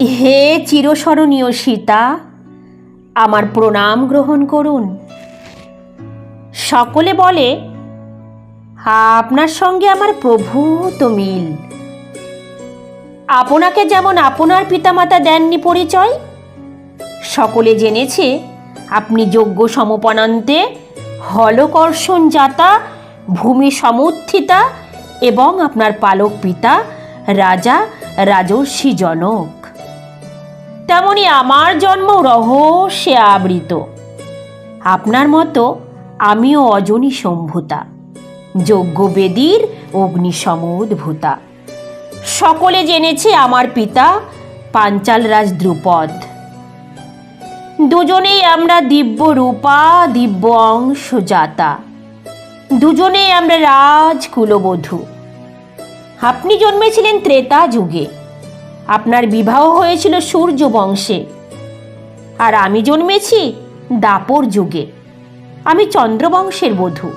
হে চিরস্মরণীয় সীতা, আমার প্রণাম গ্রহণ করুন। সকলে বলে আপনার সঙ্গে আমার প্রভূত মিল। আপনাকে যেমন আপনার পিতামাতা দেননি পরিচয়, সকলে জেনেছে আপনি যজ্ঞ সমপনান্তে হলকর্ষণ জাতা, ভূমি সমুত্থিতা এবং আপনার পালক পিতা রাজা রাজর্ষি জনক। তেমনি আমার জন্ম রহস্যে আবৃত। আপনার মতো আমিও অজনী সম্ভূতা, যজ্ঞবেদীর অগ্নিসমুদ্ভূতা। সকলে জেনেছে আমার পিতা পাঞ্চাল রাজ দ্রুপদ। দুজনেই আমরা দিব্য রূপা, দিব্য অংশ জাতা, দুজনেই আমরা রাজকুলবধূ। আপনি জন্মেছিলেন ত্রেতা যুগে, আপনার বিবাহ হয়েছিল সূর্য বংশে। আর আমি জন্মেছি দাপর যুগে, আমি চন্দ্রবংশের বধূ।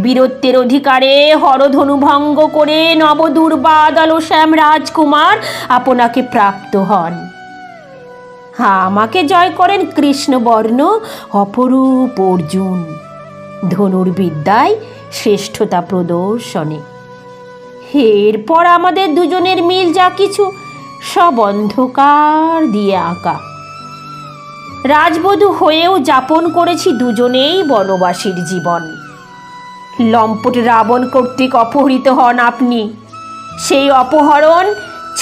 বীরত্বের অধিকারে হরধনু ভঙ্গ করে নবদুর্বাদল শ্যাম রাজকুমার আপনাকে প্রাপ্ত হন। আমাকে জয় করেন কৃষ্ণবর্ণ অপরূপ অর্জুন, ধনুর্বিদ্যায় শ্রেষ্ঠতা প্রদর্শনে। এরপর আমাদের দুজনের মিল যা কিছু সব অন্ধকার দিয়ে আঁকা। রাজবধূ হয়েও যাপন করেছি দুজনেই বনবাসীর জীবন। লম্পট রাবণ কর্তৃক অপহৃত হন আপনি। সেই অপহরণ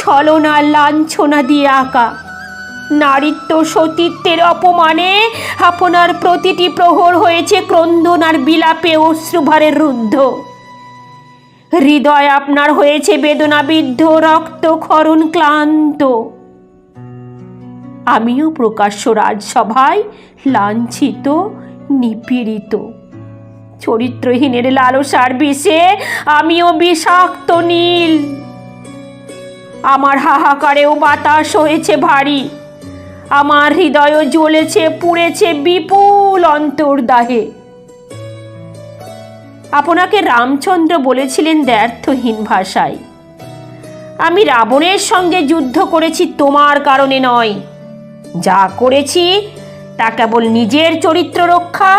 ছলনা লাঞ্ছনা দিয়ে আঁকা। নারীত্ব সতীত্বের অপমানে আপনার প্রতিটি প্রহর হয়েছে ক্রন্দন আর বিলাপে অশ্রুভারে রুদ্ধ। হৃদয় আপনার হয়েছে বেদনাবিদ্ধ, রক্তক্ষরণ ক্লান্ত। আমিও প্রকাশ্য রাজসভায় লাঞ্ছিত, নিপীড়িত। চরিত্রহীনের লালসার বিষে আমিও বিষাক্ত নীল। আমার হাহাকারেও বাতাস হয়েছে ভারী, আমার হৃদয়ও জ্বলেছে পুড়েছে বিপুল অন্তর্দাহে। আপনাকে রামচন্দ্র বলেছিলেন দ্ব্যর্থহীন ভাষায়, আমি রাবণের সঙ্গে যুদ্ধ করেছি তোমার কারণে নয়। যা করেছি তা কেবল নিজের চরিত্র রক্ষা,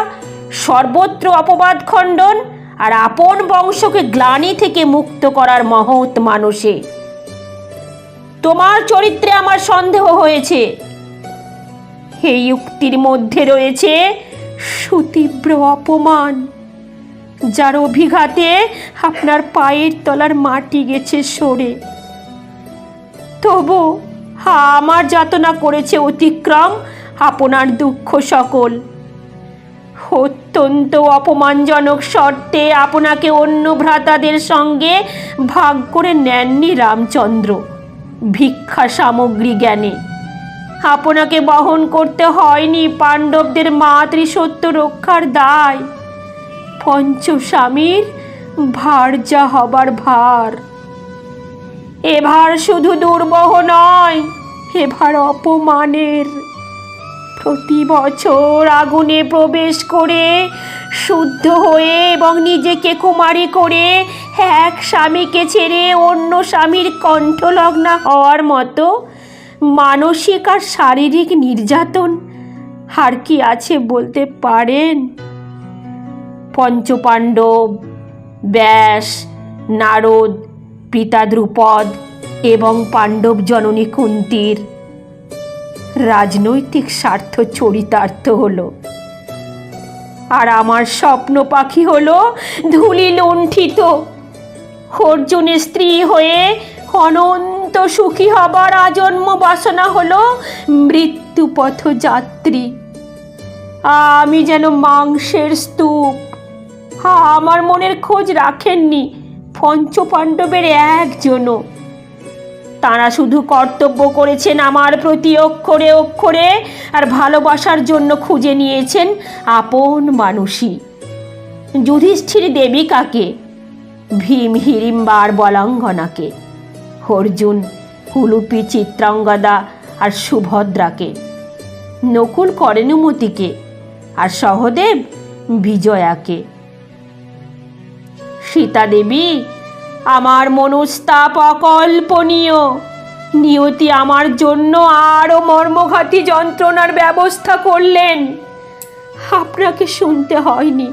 সর্বত্র অপবাদ খণ্ডন আর আপন বংশকে গ্লানি থেকে মুক্ত করার মহৎ মানসে। তোমার চরিত্রে আমার সন্দেহ হয়েছে। এই উক্তির মধ্যে রয়েছে সুতীব্র অপমান, যার অভিঘাতে আপনার পায়ের তলার মাটি গেছে সরে। তবু আমার যাতনা করেছে অতিক্রম আপনার দুঃখ সকল। অত্যন্ত অপমানজনক শর্তে আপনাকে অন্য ভ্রাতাদের সঙ্গে ভাগ করে নেননি রামচন্দ্র ভিক্ষা সামগ্রী জ্ঞানে। আপনাকে বহন করতে হয়নি পাণ্ডবদের মাতৃসত্য রক্ষার দায়, পঞ্চস্বামীর ভার্যা হবার ভার। এবার শুধু দুর্বহ নয়, এবার অপমানের। প্রতি বছর আগুনে প্রবেশ করে শুদ্ধ হয়ে এবং নিজেকে কুমারী করে এক স্বামীকে ছেড়ে অন্য স্বামীর কণ্ঠলগ্না হওয়ার মতো মানসিক আর শারীরিক নির্যাতন আর কি আছে বলতে পারেন? পঞ্চপাণ্ডব, ব্যাস, নারদ, পিতা দ্রুপদ এবং পাণ্ডব জননী কুন্তীর রাজনৈতিক স্বার্থ চরিতার্থ হলো, আর আমার স্বপ্ন পাখি হলো ধূলি লুণ্ঠিত। অর্জুনের স্ত্রী হয়ে অনন্ত সুখী হবার আজন্ম বাসনা হলো মৃত্যুপথ যাত্রী। আমি যেন মাংসের স্তূপ। আমার মনের খোঁজ রাখেননি পঞ্চপাণ্ডবের একজনও। তাঁরা শুধু কর্তব্য করেছেন আমার প্রতি অক্ষরে অক্ষরে, আর ভালোবাসার জন্য খুঁজে নিয়েছেন আপন মানুষই। যুধিষ্ঠির দেবিকাকে, ভীম হিড়িম্বার বলাঙ্গনাকে, অর্জুন উলুপি চিত্রাঙ্গদা আর সুভদ্রাকে, নকুল করেনুমতিকে আর সহদেব বিজয়াকে। সীতা দেবী আমার মনস্তাপ অকল্পনীয়। নিয়তি আমার জন্য আরও মর্মঘাতী যন্ত্রণার ব্যবস্থা করলেন। আপনাকে শুনতে হয়নি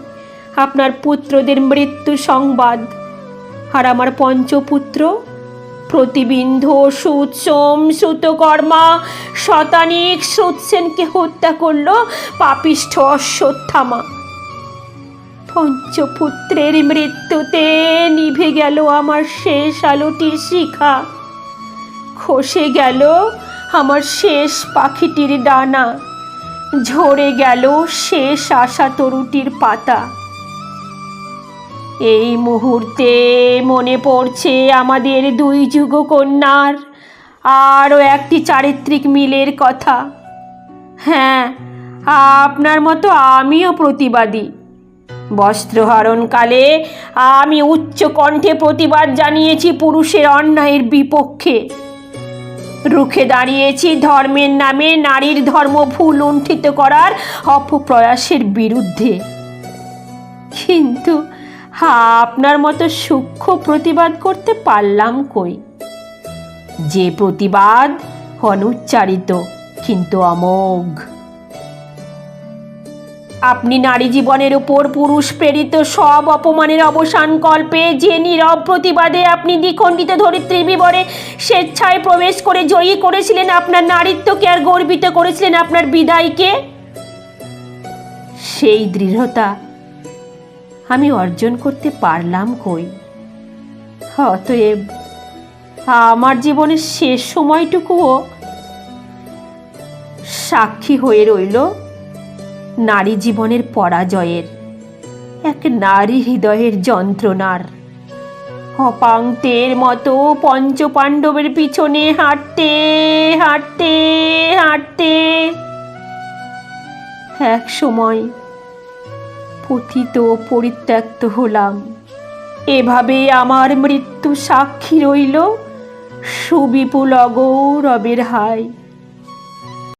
আপনার পুত্রদের মৃত্যু সংবাদ। আর আমার পঞ্চপুত্র প্রতিবিন্ধ, সুৎসোম, সুতকর্মা, শতানিক, সুৎসেনকে হত্যা করল পাপিষ্ঠ অশ্বত্থামা। পঞ্চপুত্রের মৃত্যুতে নিভে গেল আমার শেষ আলোটির শিখা, খসে গেল আমার শেষ পাখিটির ডানা, ঝরে গেল শেষ আশা তরুটির পাতা। এই মুহূর্তে মনে পড়ছে আমাদের দুই যুগকন্যার আরও একটি চারিত্রিক মিলের কথা। হ্যাঁ, আপনার মতো আমিও প্রতিবাদী। বস্ত্রহরণকালে আমি উচ্চ কণ্ঠে প্রতিবাদ জানিয়েছি পুরুষের অন্যায়ের বিপক্ষে, রুখে দাঁড়িয়েছি ধর্মের নামে নারীর ধর্মভুল লুণ্ঠিত করার অপপ্রয়াসের বিরুদ্ধে। কিন্তু আপনার মতো সূক্ষ্ম প্রতিবাদ করতে পারলাম কই? যে প্রতিবাদ অনুচ্চারিত কিন্তু অমোঘ। আপনি নারী জীবনের উপর পুরুষ প্রেরিত সব অপমানের অবসান কল্পে যে নীরব প্রতিবাদে আপনি দ্বিখণ্ডিত ধরিত্রীর বিবরে স্বেচ্ছায় প্রবেশ করে জয়ী করেছিলেন আপনার নারীত্বকে আর গর্বিত করেছিলেন আপনার বিদায়কে, সেই দৃঢ়তা আমি অর্জন করতে পারলাম কই? অতএব আমার জীবনের শেষ সময়টুকুও সাক্ষী হয়ে রইল নারী জীবনের পরাজয়ের, এক নারী হৃদয়ের যন্ত্রণার। অপাংতের মতো পঞ্চপাণ্ডবের পিছনে হাঁটতে হাঁটতে হাঁটতে এক সময় পতিত পরিত্যক্ত হলাম। এভাবে আমার মৃত্যু সাক্ষী রইল সুবিপুল অগৌরবের হায়।